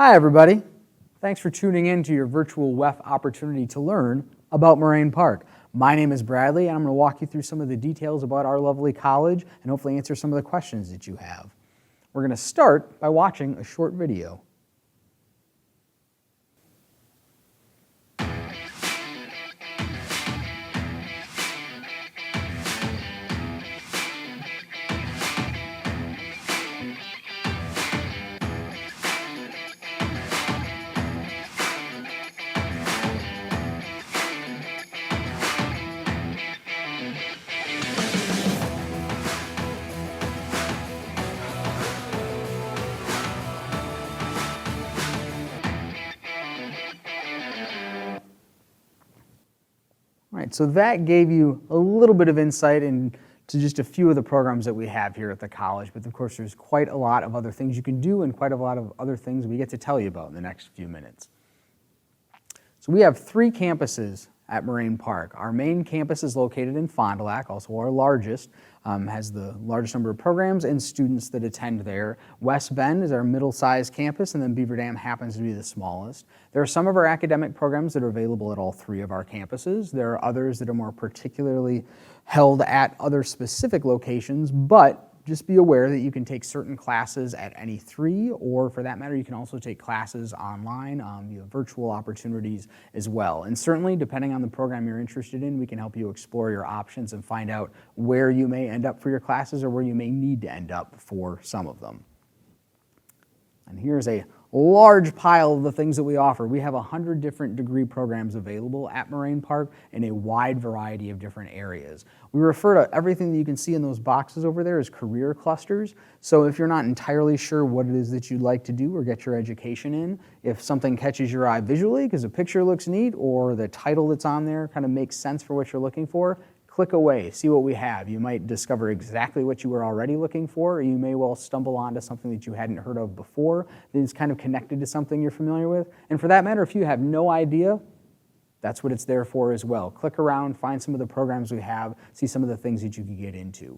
Hi everybody. Thanks for tuning in to your virtual WEF opportunity to learn about Moraine Park. My name is Bradley and I'm going to walk you through some of the details about our lovely college and hopefully answer some of the questions that you have. We're going to start by watching a short video. All right, so that gave you a little bit of insight into just a few of the programs that we have here at the college, but of course there's quite a lot of other things you can do and quite a lot of other things we get to tell you about in the next few minutes. So we have 3 campuses at Moraine Park. Our main campus is located in Fond du Lac, also our largest, has the largest number of programs and students that attend there. West Bend is our middle-sized campus, and then Beaver Dam happens to be the smallest. There are some of our academic programs that are available at all 3 of our campuses. There are others that are more particularly held at other specific locations, but just be aware that you can take certain classes at any 3, or for that matter, you can also take classes online, you have virtual opportunities as well. And certainly, depending on the program you're interested in, we can help you explore your options and find out where you may end up for your classes or where you may need to end up for some of them. And here's a large pile of the things that we offer. We have 100 different degree programs available at Moraine Park in a wide variety of different areas. We refer to everything that you can see in those boxes over there as career clusters. So if you're not entirely sure what it is that you'd like to do or get your education in, if something catches your eye visually because a picture looks neat or the title that's on there kind of makes sense for what you're looking for, click away, see what we have. You might discover exactly what you were already looking for, or you may well stumble onto something that you hadn't heard of before that is kind of connected to something you're familiar with. And for that matter, if you have no idea, that's what it's there for as well. Click around, find some of the programs we have, see some of the things that you can get into.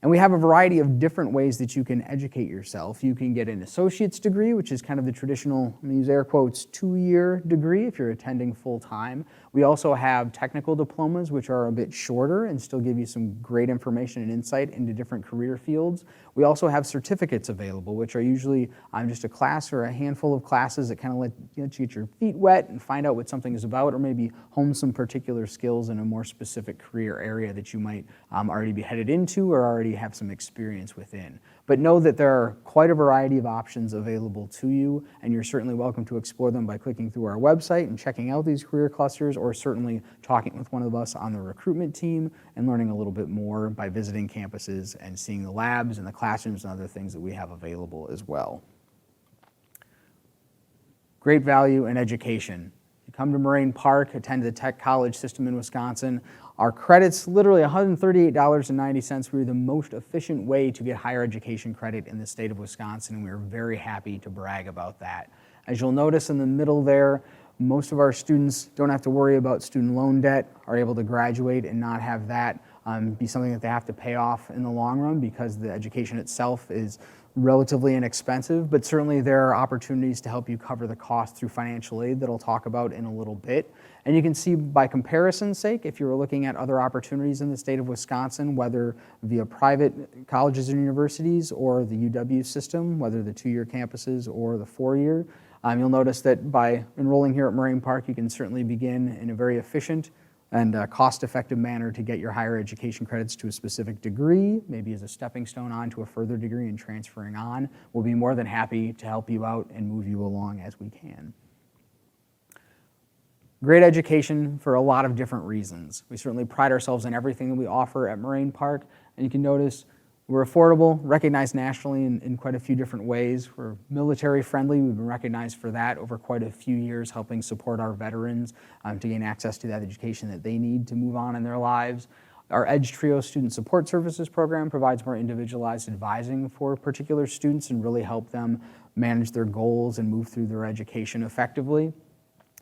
And we have a variety of different ways that you can educate yourself. You can get an associate's degree, which is kind of the traditional, I'm going to use air quotes, 2-year degree if you're attending full-time. We also have technical diplomas, which are a bit shorter and still give you some great information and insight into different career fields. We also have certificates available, which are usually just a class or a handful of classes that kind of let you get your feet wet and find out what something is about, or maybe hone some particular skills in a more specific career area that you might already be headed into or already have some experience within. But know that there are quite a variety of options available to you, and you're certainly welcome to explore them by clicking through our website and checking out these career clusters, or certainly talking with one of us on the recruitment team and learning a little bit more by visiting campuses and seeing the labs and the classrooms and other things that we have available as well. Great value in education. You come to Moraine Park, attend the tech college system in Wisconsin. Our credits, literally $138.90. We're the most efficient way to get higher education credit in the state of Wisconsin, and we're very happy to brag about that. As you'll notice in the middle there, most of our students don't have to worry about student loan debt, are able to graduate and not have that be something that they have to pay off in the long run because the education itself is relatively inexpensive, but certainly there are opportunities to help you cover the cost through financial aid that I'll talk about in a little bit. And you can see by comparison's sake, if you were looking at other opportunities in the state of Wisconsin, whether via private colleges and universities or the UW system, whether the 2-year campuses or the 4-year, you'll notice that by enrolling here at Moraine Park, you can certainly begin in a very efficient and cost-effective manner to get your higher education credits to a specific degree, maybe as a stepping stone on to a further degree and transferring on. We'll be more than happy to help you out and move you along as we can. Great education for a lot of different reasons. We certainly pride ourselves in everything that we offer at Moraine Park, and you can notice we're affordable, recognized nationally in quite a few different ways. We're military friendly. We've been recognized for that over quite a few years, helping support our veterans to gain access to that education that they need to move on in their lives. Our Edge Trio Student Support Services program provides more individualized advising for particular students and really help them manage their goals and move through their education effectively.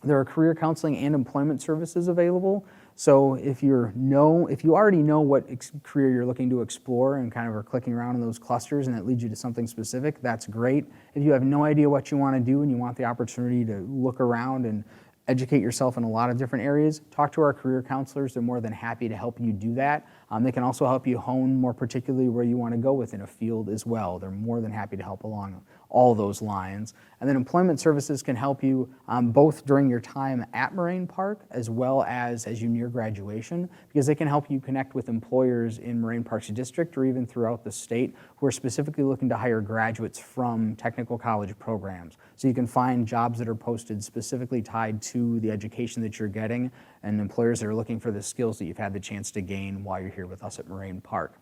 There are career counseling and employment services available So if you already know what career you're looking to explore and kind of are clicking around in those clusters and that leads you to something specific, that's great. If you have no idea what you want to do and you want the opportunity to look around and educate yourself in a lot of different areas, talk to our career counselors. They're more than happy to help you do that. They can also help you hone more particularly where you want to go within a field as well. They're more than happy to help along all those lines. And then employment services can help you both during your time at Moraine Park as well as you near graduation, because they can help you connect with employers in Moraine Park's district or even throughout the state who are specifically looking to hire graduates from technical college programs. So you can find jobs that are posted specifically tied to the education that you're getting and employers that are looking for the skills that you've had the chance to gain while you're here with us at Moraine Park.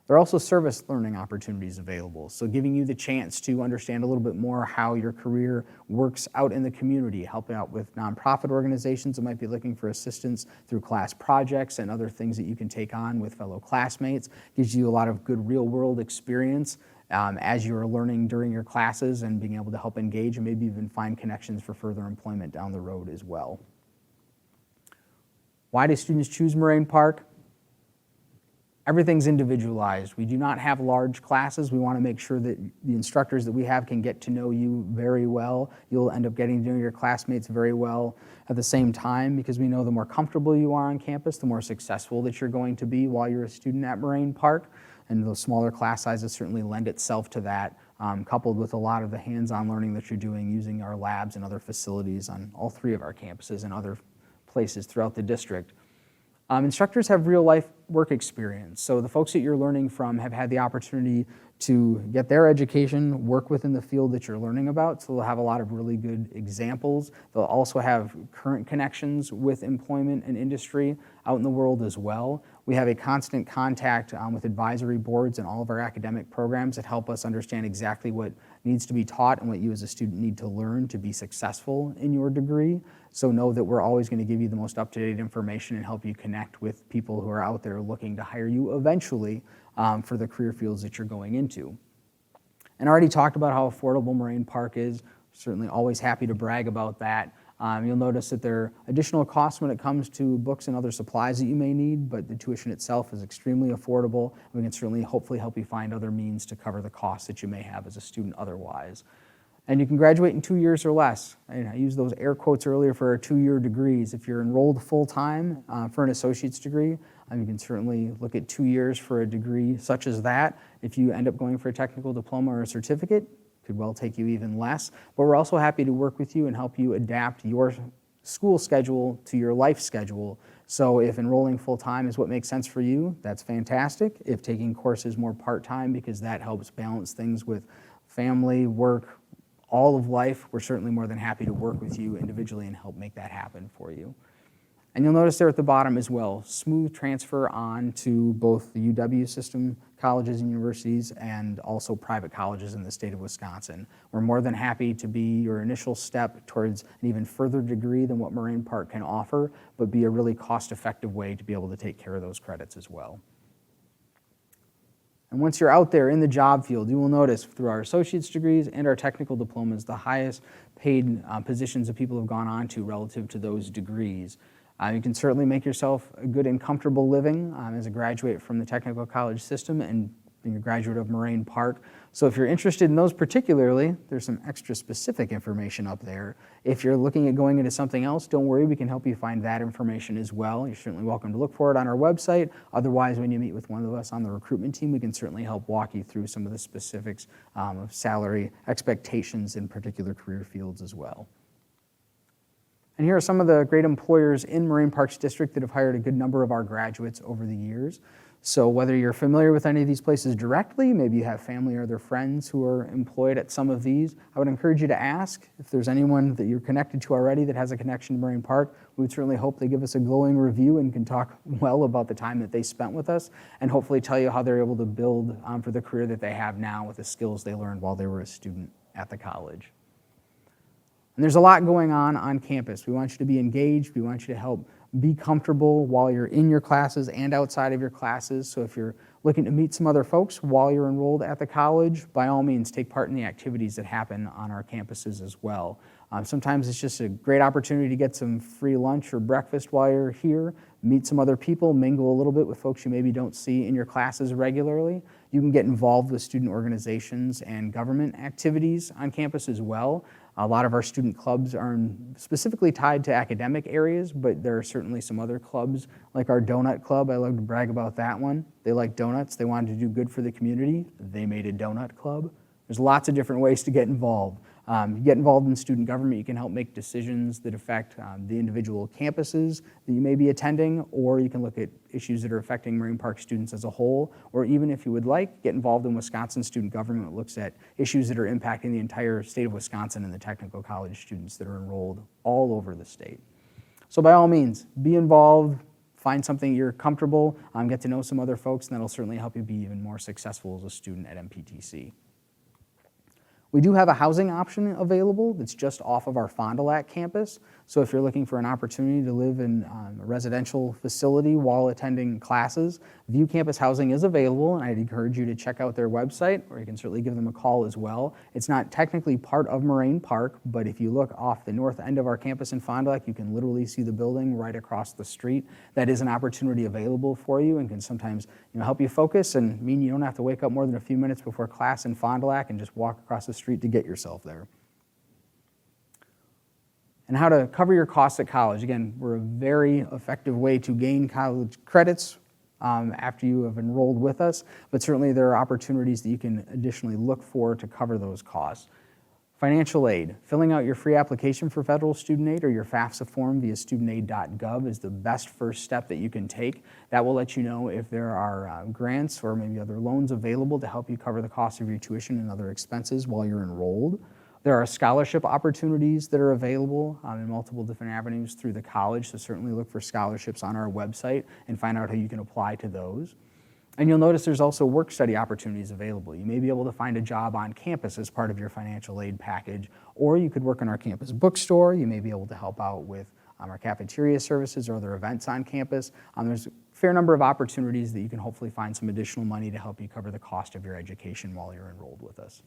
There are also service learning opportunities available, so giving you the chance to understand a little bit more how your career works out in the community, helping out with nonprofit organizations that might be looking for assistance through class projects and other things that you can take on with fellow classmates. Gives you a lot of good real-world experience as you're learning during your classes and being able to help engage and maybe even find connections for further employment down the road as well. Why do students choose Moraine Park? Everything's individualized. We do not have large classes. We want to make sure that the instructors that we have can get to know you very well. You'll end up getting to know your classmates very well at the same time, because we know the more comfortable you are on campus, the more successful that you're going to be while you're a student at Moraine Park. And those smaller class sizes certainly lend itself to that, coupled with a lot of the hands-on learning that you're doing using our labs and other facilities on all three of our campuses and other places throughout the district. Instructors have real-life work experience, so the folks that you're learning from have had the opportunity to get their education, work within the field that you're learning about, so they'll have a lot of really good examples. They'll also have current connections with employment and industry out in the world as well. We have a constant contact with advisory boards and all of our academic programs that help us understand exactly what needs to be taught and what you as a student need to learn to be successful in your degree. So know that we're always going to give you the most up-to-date information and help you connect with people who are out there looking to hire you eventually for the career fields that you're going into. And I already talked about how affordable Moraine Park is. Certainly always happy to brag about that. You'll notice that there are additional costs when it comes to books and other supplies that you may need, but the tuition itself is extremely affordable. We can certainly hopefully help you find other means to cover the costs that you may have as a student otherwise. And you can graduate in 2 years or less. And I used those air quotes earlier for our 2-year degrees. If you're enrolled full-time for an associate's degree, you can certainly look at 2 years for a degree such as that. If you end up going for a technical diploma or a certificate, it could well take you even less. But we're also happy to work with you and help you adapt your school schedule to your life schedule. So if enrolling full-time is what makes sense for you, that's fantastic. If taking courses more part-time, because that helps balance things with family, work, all of life, we're certainly more than happy to work with you individually and help make that happen for you. And you'll notice there at the bottom as well, smooth transfer on to both the UW system colleges and universities and also private colleges in the state of Wisconsin. We're more than happy to be your initial step towards an even further degree than what Moraine Park can offer, but be a really cost-effective way to be able to take care of those credits as well. And once you're out there in the job field, you will notice through our associate's degrees and our technical diplomas, the highest paid positions that people have gone on to relative to those degrees. You can certainly make yourself a good and comfortable living as a graduate from the technical college system and being a graduate of Moraine Park. So if you're interested in those particularly, there's some extra specific information up there. If you're looking at going into something else, don't worry, we can help you find that information as well. You're certainly welcome to look for it on our website. Otherwise, when you meet with one of us on the recruitment team, we can certainly help walk you through some of the specifics of salary expectations in particular career fields as well. And here are some of the great employers in Moraine Park's district that have hired a good number of our graduates over the years. So whether you're familiar with any of these places directly, maybe you have family or other friends who are employed at some of these, I would encourage you to ask if there's anyone that you're connected to already that has a connection to Moraine Park. We would certainly hope they give us a glowing review and can talk well about the time that they spent with us and hopefully tell you how they're able to build for the career that they have now with the skills they learned while they were a student at the college. And there's a lot going on campus. We want you to be engaged. We want you to help be comfortable while you're in your classes and outside of your classes. So if you're looking to meet some other folks while you're enrolled at the college, by all means, take part in the activities that happen on our campuses as well. Sometimes it's just a great opportunity to get some free lunch or breakfast while you're here. meet some other people, mingle a little bit with folks you maybe don't see in your classes regularly. You can get involved with student organizations and government activities on campus as well. A lot of our student clubs are specifically tied to academic areas, but there are certainly some other clubs, like our donut club. I love to brag about that one. They like donuts. They wanted to do good for the community. They made a donut club. There's lots of different ways to get involved. You get involved in student government, you can help make decisions that affect the individual campuses that you may be attending, or you can look at issues that are affecting Moraine Park students as a whole, or even if you would like, get involved in Wisconsin student government, that looks at issues that are impacting the entire state of Wisconsin and the technical college students that are enrolled all over the state. So by all means, be involved, find something you're comfortable, get to know some other folks, and that'll certainly help you be even more successful as a student at MPTC. We do have a housing option available that's just off of our Fond du Lac campus. So if you're looking for an opportunity to live in a residential facility while attending classes, View Campus Housing is available, and I'd encourage you to check out their website, or you can certainly give them a call as well. It's not technically part of Moraine Park, but if you look off the north end of our campus in Fond du Lac, you can literally see the building right across the street. That is an opportunity available for you and can sometimes help you focus and mean you don't have to wake up more than a few minutes before class in Fond du Lac and just walk across the street to get yourself there. And how to cover your costs at college. Again, we're a very effective way to gain college credits after you have enrolled with us, but certainly there are opportunities that you can additionally look for to cover those costs. Financial aid. Filling out your free application for federal student aid or your FAFSA form via studentaid.gov is the best first step that you can take. That will let you know if there are grants or maybe other loans available to help you cover the cost of your tuition and other expenses while you're enrolled. There are scholarship opportunities that are available in multiple different avenues through the college, so certainly look for scholarships on our website and find out how you can apply to those. And you'll notice there's also work study opportunities available. You may be able to find a job on campus as part of your financial aid package, or you could work in our campus bookstore. You may be able to help out with our cafeteria services or other events on campus. There's a fair number of opportunities that you can hopefully find some additional money to help you cover the cost of your education while you're enrolled with us.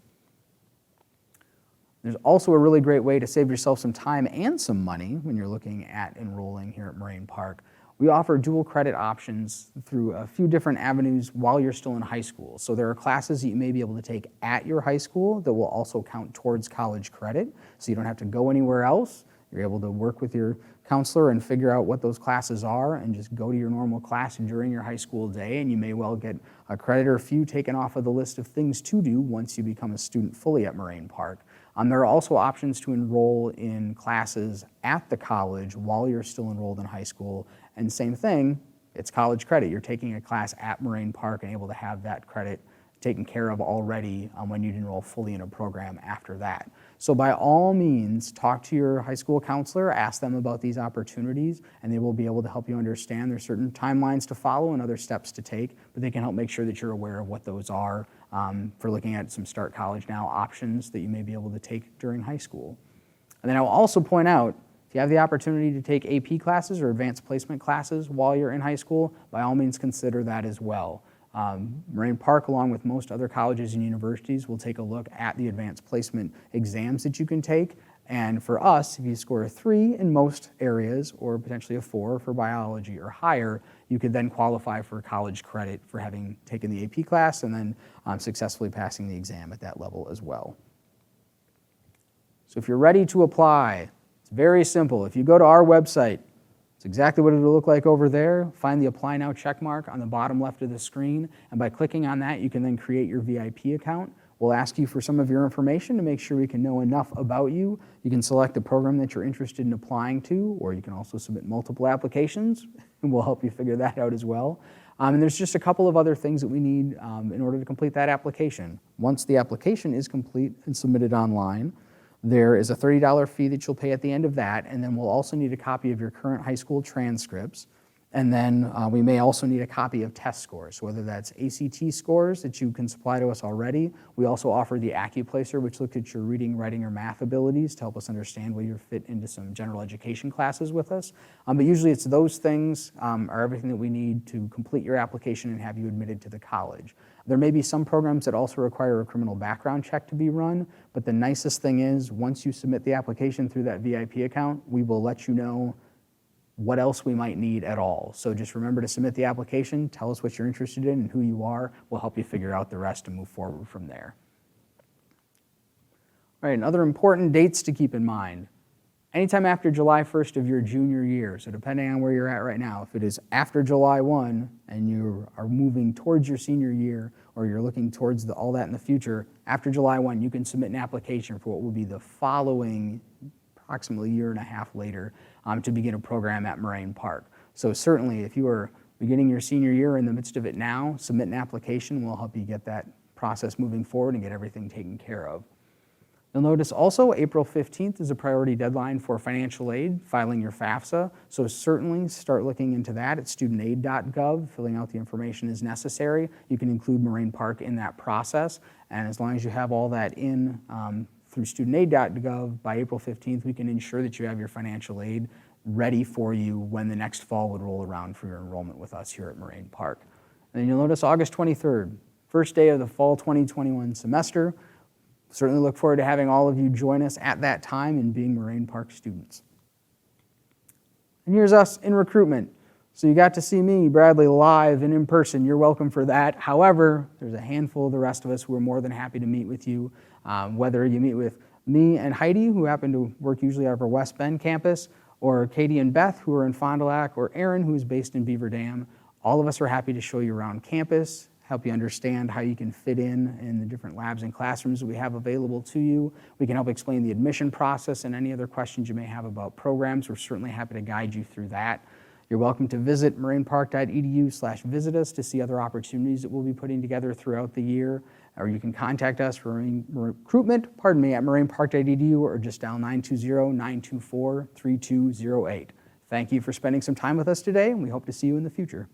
There's also a really great way to save yourself some time and some money when you're looking at enrolling here at Moraine Park. We offer dual credit options through a few different avenues while you're still in high school. So there are classes that you may be able to take at your high school that will also count towards college credit, so you don't have to go anywhere else. You're able to work with your counselor and figure out what those classes are and just go to your normal class during your high school day, and you may well get a credit or a few taken off of the list of things to do once you become a student fully at Moraine Park. There are also options to enroll in classes at the college while you're still enrolled in high school. And same thing, it's college credit. You're taking a class at Moraine Park and able to have that credit taken care of already when you'd enroll fully in a program after that. So by all means, talk to your high school counselor, ask them about these opportunities, and they will be able to help you understand there's certain timelines to follow and other steps to take, but they can help make sure that you're aware of what those are for looking at some Start College Now options that you may be able to take during high school. And then I will also point out, if you have the opportunity to take AP classes or advanced placement classes while you're in high school, by all means consider that as well. Moraine Park, along with most other colleges and universities, will take a look at the advanced placement exams that you can take. And for us, if you score a 3 in most areas, or potentially a 4 for biology or higher, you could then qualify for college credit for having taken the AP class and then successfully passing the exam at that level as well. So if you're ready to apply, it's very simple. If you go to our website, it's exactly what it'll look like over there. Find the Apply Now check mark on the bottom left of the screen, and by clicking on that, you can then create your VIP account. We'll ask you for some of your information to make sure we can know enough about you. You can select a program that you're interested in applying to, or you can also submit multiple applications, and we'll help you figure that out as well. And there's just a couple of other things that we need in order to complete that application. Once the application is complete and submitted online, there is a $30 fee that you'll pay at the end of that, and then we'll also need a copy of your current high school transcripts. And then we may also need a copy of test scores, whether that's ACT scores that you can supply to us already. We also offer the AccuPlacer, which looks at your reading, writing, or math abilities to help us understand where you're fit into some general education classes with us. But usually it's those things are everything that we need to complete your application and have you admitted to the college. There may be some programs that also require a criminal background check to be run, but the nicest thing is once you submit the application through that VIP account, we will let you know what else we might need at all. So just remember to submit the application, tell us what you're interested in and who you are. We'll help you figure out the rest and move forward from there. All right, and other important dates to keep in mind. Anytime after July 1st of your junior year, so depending on where you're at right now, if it is after July 1 and you are moving towards your senior year or you're looking towards all that in the future, after July 1 you can submit an application for what will be the following approximately year and a half later to begin a program at Moraine Park. So certainly if you are beginning your senior year in the midst of it now, submit an application. We'll help you get that process moving forward and get everything taken care of. You'll notice also April 15th is a priority deadline for financial aid, filing your FAFSA, so certainly start looking into that at studentaid.gov, filling out the information as necessary. You can include Moraine Park in that process, and as long as you have all that in through studentaid.gov by April 15th, we can ensure that you have your financial aid ready for you when the next fall would roll around for your enrollment with us here at Moraine Park. And then you'll notice August 23rd, first day of the fall 2021 semester. Certainly look forward to having all of you join us at that time and being Moraine Park students. And here's us in recruitment. So you got to see me, Bradley, live and in person. You're welcome for that. However, there's a handful of the rest of us who are more than happy to meet with you, whether you meet with me and Heidi, who happen to work usually out of our West Bend campus, or Katie and Beth, who are in Fond du Lac, or Aaron, who is based in Beaver Dam. All of us are happy to show you around campus, help you understand how you can fit in the different labs and classrooms that we have available to you. We can help explain the admission process and any other questions you may have about programs. We're certainly happy to guide you through that. You're welcome to visit morainepark.edu/visit us to see other opportunities that we'll be putting together throughout the year. Or you can contact us for recruitment, at morainepark.edu, or just dial 920-924-3208. Thank you for spending some time with us today, and we hope to see you in the future.